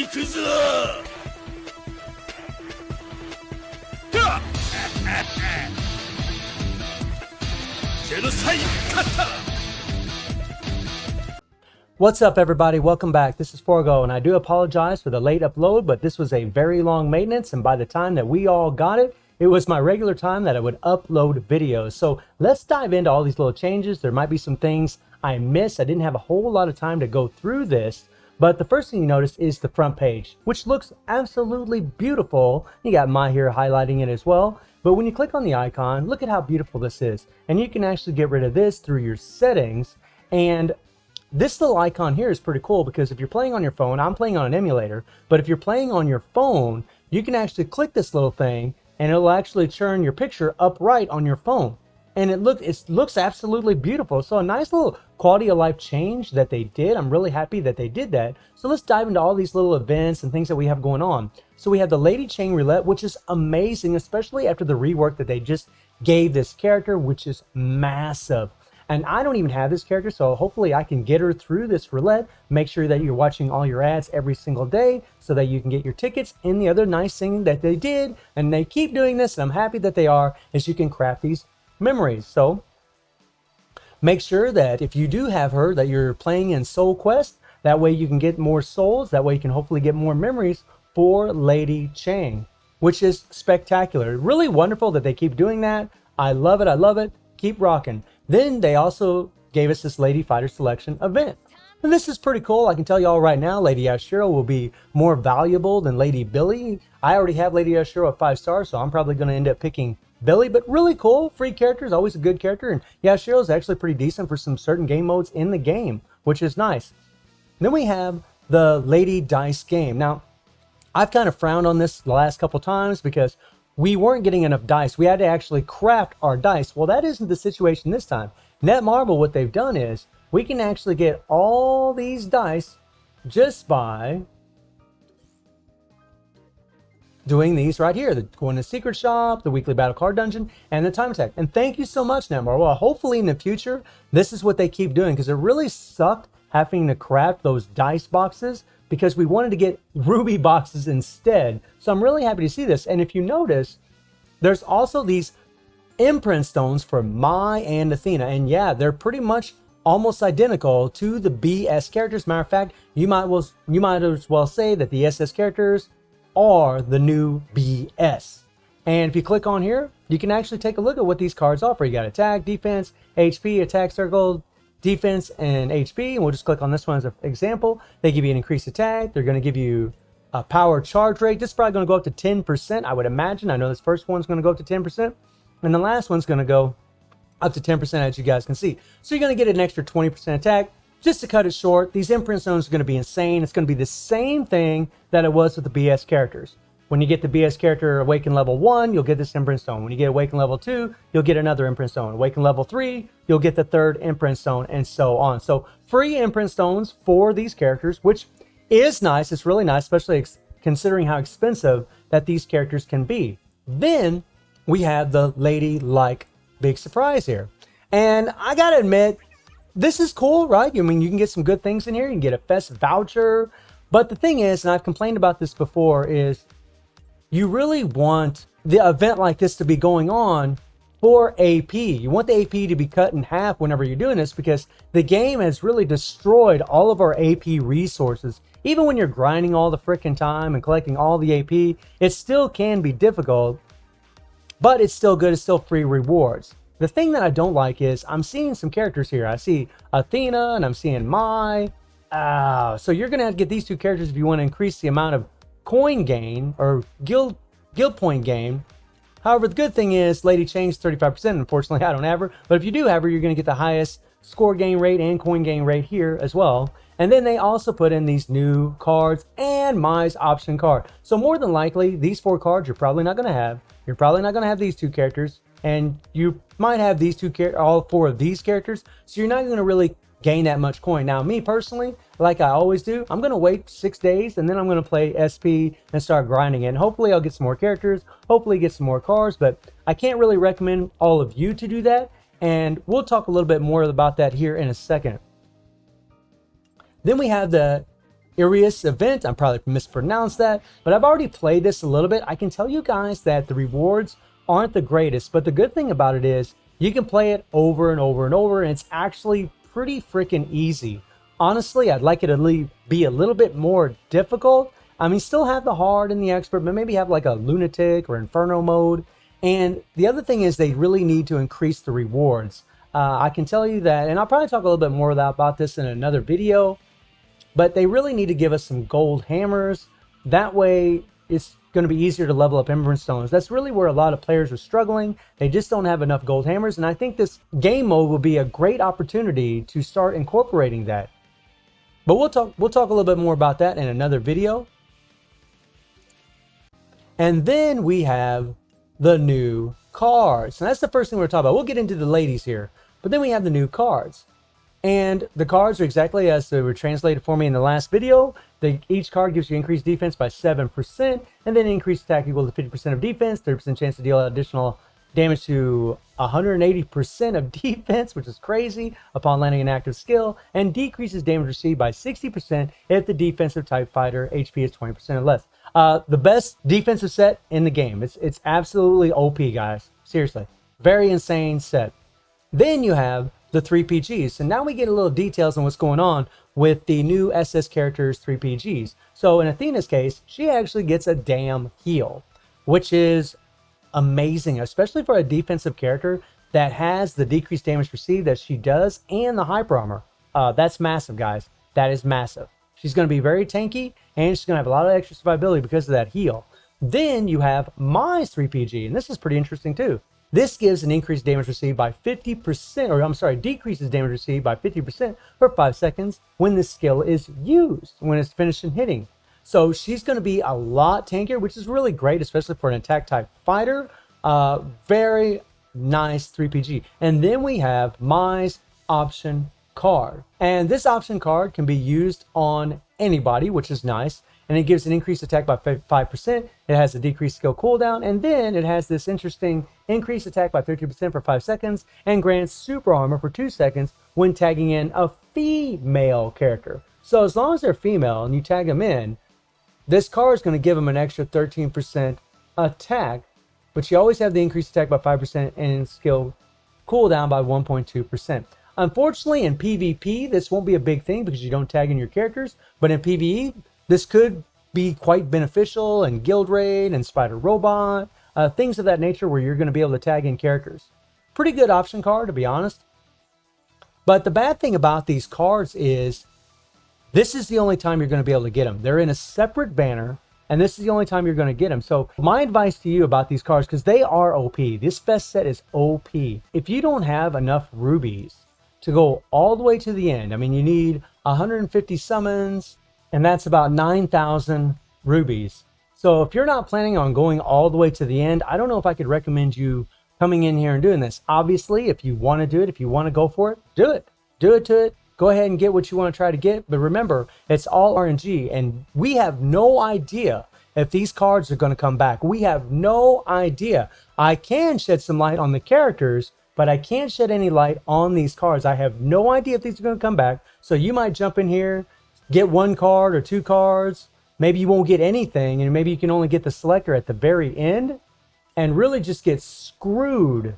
行くぞはっジェノサイカッタ What's up, everybody? Welcome back. This is Forgo, and I do apologize for the late upload, but this was a very long maintenance, and by the time that we all got it, it was my regular time that I would upload videos. So let's dive into all these little changes. There might be some things I missed. I didn't have a whole lot of time to go through this, but the first thing you notice is the front page, which looks absolutely beautiful. You got my here highlighting it as well. But when you click on the icon, look at how beautiful this is. And you can actually get rid of this through your settings. And this little icon here is pretty cool because if you're playing on your phone, I'm playing on an emulator, but if you're playing on your phone, you can actually click this little thing and it'll actually turn your picture upright on your phone. And it looks absolutely beautiful. So a nice little quality of life change that they did. I'm really happy that they did that. So let's dive into all these little events and things that we have going on. So we have the Lady Chang roulette, which is amazing, especially after the rework that they just gave this character, which is massive. And I don't even have this character, so hopefully I can get her through this roulette. Make sure that you're watching all your ads every single day so that you can get your tickets. And the other nice thing that they did, and they keep doing this, and I'm happy that they are, is you can craft these memories. So make sure that if you do have her, that you're playing in Soul Quest. That way you can get more souls. That way you can hopefully get more memories for Lady Chang, which is spectacular. Really wonderful that they keep doing that. I love it. I love it. Keep rocking. Then they also gave us this Lady Fighter Selection event. And this is pretty cool. I can tell you all right now, Lady Yashiro will be more valuable than Lady Billy. I already have Lady Yashiro at 5 stars, so I'm probably going to end up picking Billy. But really cool. Free character is always a good character. And Yashiro is actually pretty decent for some certain game modes in the game, which is nice. Then we have the Lady Dice game. Now, I've kind of frowned on this the last couple times because we weren't getting enough dice. We had to actually craft our dice. Well, that isn't the situation this time. Netmarble, what they've done is we can actually get all these dice just by doing these right here. The going to secret shop, the weekly battle card dungeon, and the time attack. And thank you so much, Netmarble. Well, hopefully in the future, this is what they keep doing because it really sucked having to craft those dice boxes because we wanted to get ruby boxes instead. So I'm really happy to see this. And if you notice, there's also these imprint stones for Mai and Athena. And yeah, they're pretty much almost identical to the BS characters. Matter of fact, you might as well say that the SS characters are the new BS. And if you click on here, you can actually take a look at what these cards offer. You got attack, defense, HP, attack circle, defense, and HP. And we'll just click on this one as an example. They give you an increased attack. They're going to give you a power charge rate. This is probably going to go up to 10%, I would imagine. I know this first one's going to go up to 10%. And the last one's going to go up to 10%, as you guys can see. So you're going to get an extra 20% attack. Just to cut it short, these imprint stones are going to be insane. It's going to be the same thing that it was with the BS characters. When you get the BS character Awaken level 1, you'll get this imprint stone. When you get Awaken level 2, you'll get another imprint stone. Awaken level 3, you'll get the third imprint stone, and so on. So free imprint stones for these characters, which is nice. It's really nice, especially considering how expensive that these characters can be. Then we have the Lady Like big surprise here. And I gotta admit, this is cool, right? I mean, you can get some good things in here. You can get a Fest voucher. But the thing is, and I've complained about this before, is you really want the event like this to be going on for AP. You want the AP to be cut in half whenever you're doing this because the game has really destroyed all of our AP resources. Even when you're grinding all the frickin' time and collecting all the AP, it still can be difficult, but it's still good. It's still free rewards. The thing that I don't like is I'm seeing some characters here. I see Athena and I'm seeing Mai. So you're going to have to get these two characters if you want to increase the amount of coin gain or guild point gain. However, the good thing is Lady Chang's 35%. Unfortunately, I don't have her. But if you do have her, you're going to get the highest score gain rate and coin gain rate here as well. And then they also put in these new cards and Mai's option card. So more than likely, these 4 cards you're probably not going to have. You're probably not going to have these 2 characters. And you might have these all 4 of these characters. So you're not going to really gain that much coin. Now, me personally, like I always do, I'm going to wait 6 days and then I'm going to play SP and start grinding it. And hopefully I'll get some more characters, hopefully get some more cars, but I can't really recommend all of you to do that. And we'll talk a little bit more about that here in a second. Then we have the Irius event. I probably mispronounced that, but I've already played this a little bit. I can tell you guys that the rewards aren't the greatest, but the good thing about it is you can play it over and over and over, and it's actually pretty freaking easy. Honestly, I'd like it to be a little bit more difficult. I mean, still have the hard and the expert, but maybe have like a lunatic or inferno mode. And the other thing is they really need to increase the rewards. I can tell you that, and I'll probably talk a little bit more about this in another video, but they really need to give us some gold hammers. That way it's going to be easier to level up Ember Stones. That's really where a lot of players are struggling. They just don't have enough gold hammers, and I think this game mode will be a great opportunity to start incorporating that. But we'll talk a little bit more about that in another video. And then we have the new cards. And that's the first thing we're talking about. We'll get into the ladies here. But then we have the new cards. And the cards are exactly as they were translated for me in the last video. Each card gives you increased defense by 7%, and then increased attack equal to 50% of defense, 30% chance to deal additional damage to 180% of defense, which is crazy, upon landing an active skill, and decreases damage received by 60% if the defensive type fighter HP is 20% or less. The best defensive set in the game. It's absolutely OP, guys. Seriously. Very insane set. Then you have the 3PGs. So now we get a little details on what's going on with the new SS characters 3PGs. So in Athena's case, she actually gets a damn heal, which is amazing, especially for a defensive character that has the decreased damage received that she does and the hyper armor. That's massive, guys. That is massive. She's going to be very tanky, and she's going to have a lot of extra survivability because of that heal. Then you have Mai's 3PG, and this is pretty interesting too. This gives an increased damage received by 50%, or I'm sorry, decreases damage received by 50% for 5 seconds when this skill is used, when it's finished and hitting. So she's going to be a lot tankier, which is really great, especially for an attack type fighter. Very nice 3PG. And then we have Mai's option card. And this option card can be used on anybody, which is nice. And it gives an increased attack by 5%. It has a decreased skill cooldown. And then it has this interesting increased attack by 30% for 5 seconds and grants super armor for 2 seconds when tagging in a female character. So as long as they're female and you tag them in, this card is going to give them an extra 13% attack, but you always have the increased attack by 5% and skill cooldown by 1.2%. Unfortunately, in PvP, this won't be a big thing because you don't tag in your characters, but in PvE, this could be quite beneficial in Guild Raid and Spider Robot, things of that nature where you're going to be able to tag in characters. Pretty good option card, to be honest. But the bad thing about these cards is this is the only time you're going to be able to get them. They're in a separate banner, and this is the only time you're going to get them. So my advice to you about these cards, because they are OP, this Fest set is OP. If you don't have enough rubies to go all the way to the end, I mean, you need 150 summons, and that's about 9,000 rubies. So if you're not planning on going all the way to the end, I don't know if I could recommend you coming in here and doing this. Obviously, if you want to do it, if you want to go for it, do it. Do it to it. Go ahead and get what you want to try to get. But remember, it's all RNG, and we have no idea if these cards are going to come back. We have no idea. I can shed some light on the characters, but I can't shed any light on these cards. I have no idea if these are going to come back. So you might jump in here, get 1 card or 2 cards. Maybe you won't get anything, and maybe you can only get the selector at the very end and really just get screwed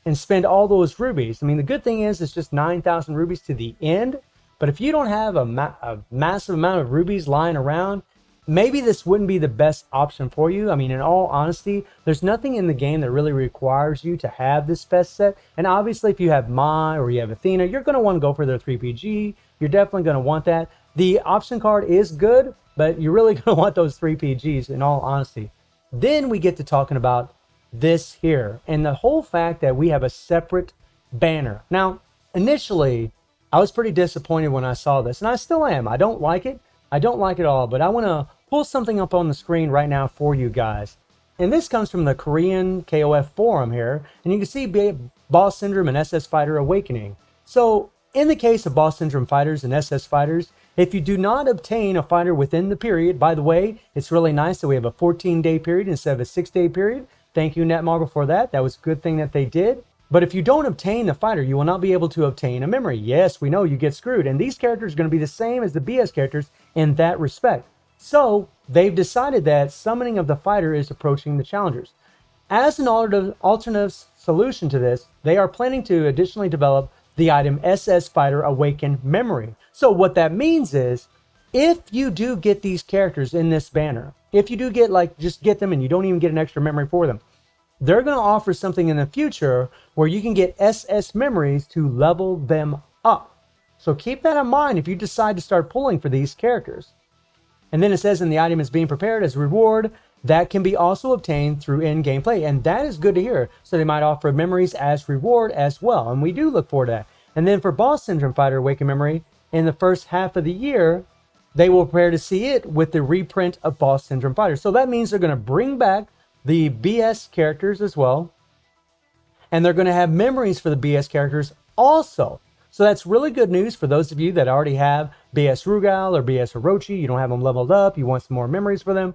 and spend all those rubies. I mean, the good thing is it's just 9,000 rubies to the end. But if you don't have a massive amount of rubies lying around, maybe this wouldn't be the best option for you. I mean, in all honesty, there's nothing in the game that really requires you to have this Fest set. And obviously, if you have Mai or you have Athena, you're going to want to go for their 3PG. You're definitely going to want that. The option card is good, but you're really going to want those 3PGs in all honesty. Then we get to talking about this here and the whole fact that we have a separate banner. Now, initially, I was pretty disappointed when I saw this, and I still am. I don't like it. I don't like it all, but I want to pull something up on the screen right now for you guys. And this comes from the Korean KOF forum here, and you can see Boss Syndrome and SS Fighter Awakening. So, in the case of Boss Syndrome fighters and SS fighters, if you do not obtain a fighter within the period, by the way, it's really nice that we have a 14-day period instead of a 6-day period. Thank you, Netmarble, for that. That was a good thing that they did. But if you don't obtain the fighter, you will not be able to obtain a memory. Yes, we know you get screwed. And these characters are going to be the same as the BS characters in that respect. So they've decided that summoning of the fighter is approaching the challengers. As an alternative solution to this, they are planning to additionally develop the item SS Fighter Awakened Memory. So what that means is, if you do get these characters in this banner, if you do get just get them and you don't even get an extra memory for them, they're going to offer something in the future where you can get SS memories to level them up. So keep that in mind if you decide to start pulling for these characters. And then it says, and the item is being prepared as a reward that can be also obtained through in-game play. And that is good to hear. So they might offer memories as reward as well. And we do look forward to that. And then for Boss Syndrome Fighter Awakened Memory, in the first half of the year, they will prepare to see it with the reprint of Boss Syndrome Fighter. So that means they're going to bring back the BS characters as well. And they're going to have memories for the BS characters also. So that's really good news for those of you that already have BS Rugal or BS Orochi. You don't have them leveled up. You want some more memories for them.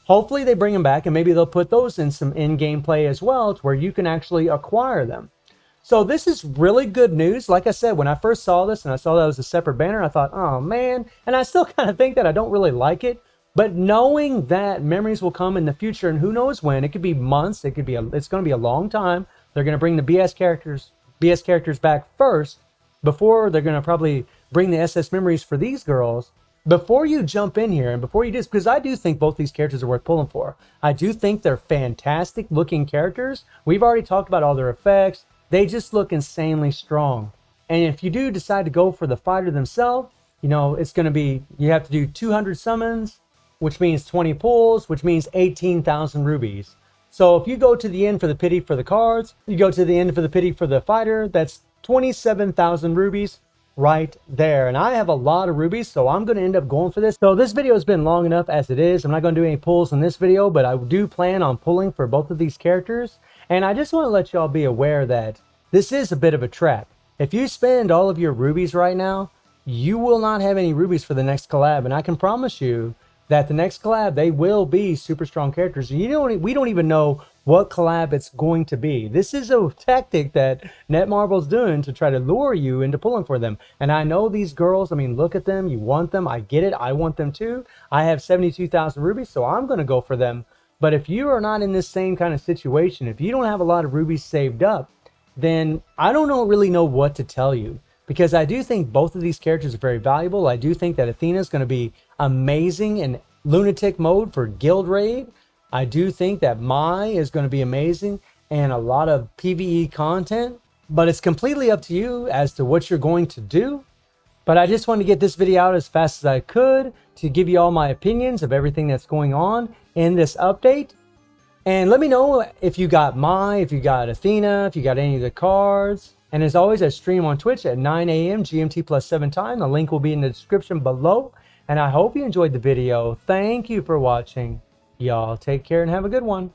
Hopefully they bring them back, and maybe they'll put those in some in-game play as well to where you can actually acquire them. So this is really good news. Like I said, when I first saw this and I saw that it was a separate banner, I thought, oh man. And I still kind of think that I don't really like it. But knowing that memories will come in the future, and who knows when, it could be months, it's going to be a long time. They're going to bring the BS characters back first before they're going to probably bring the SS memories for these girls. Before you jump in here and before you do this, because I do think both these characters are worth pulling for. I do think they're fantastic looking characters. We've already talked about all their effects. They just look insanely strong. And if you do decide to go for the fighter themselves, you know, it's going to be, you have to do 200 summons, which means 20 pulls, which means 18,000 rubies. So if you go to the end for the pity for the cards, you go to the end for the pity for the fighter, that's 27,000 rubies right there. And I have a lot of rubies, so I'm going to end up going for this. So this video has been long enough as it is. I'm not going to do any pulls in this video, but I do plan on pulling for both of these characters. And I just want to let y'all be aware that this is a bit of a trap. If you spend all of your rubies right now, you will not have any rubies for the next collab. And I can promise you that the next collab, they will be super strong characters. We don't even know what collab it's going to be. This is a tactic that Netmarble's doing to try to lure you into pulling for them. And I know these girls, I mean, look at them. You want them. I get it. I want them too. I have 72,000 rubies, so I'm going to go for them. But if you are not in this same kind of situation, if you don't have a lot of rubies saved up, then I don't really know what to tell you. Because I do think both of these characters are very valuable. I do think that Athena is going to be amazing in Lunatic mode for Guild Raid. I do think that Mai is going to be amazing and a lot of PvE content. But it's completely up to you as to what you're going to do. But I just wanted to get this video out as fast as I could to give you all my opinions of everything that's going on in this update. And let me know if you got Mai, if you got Athena, if you got any of the cards. And as always, I stream on Twitch at 9 a.m. GMT plus 7 time. The link will be in the description below. And I hope you enjoyed the video. Thank you for watching. Y'all take care and have a good one.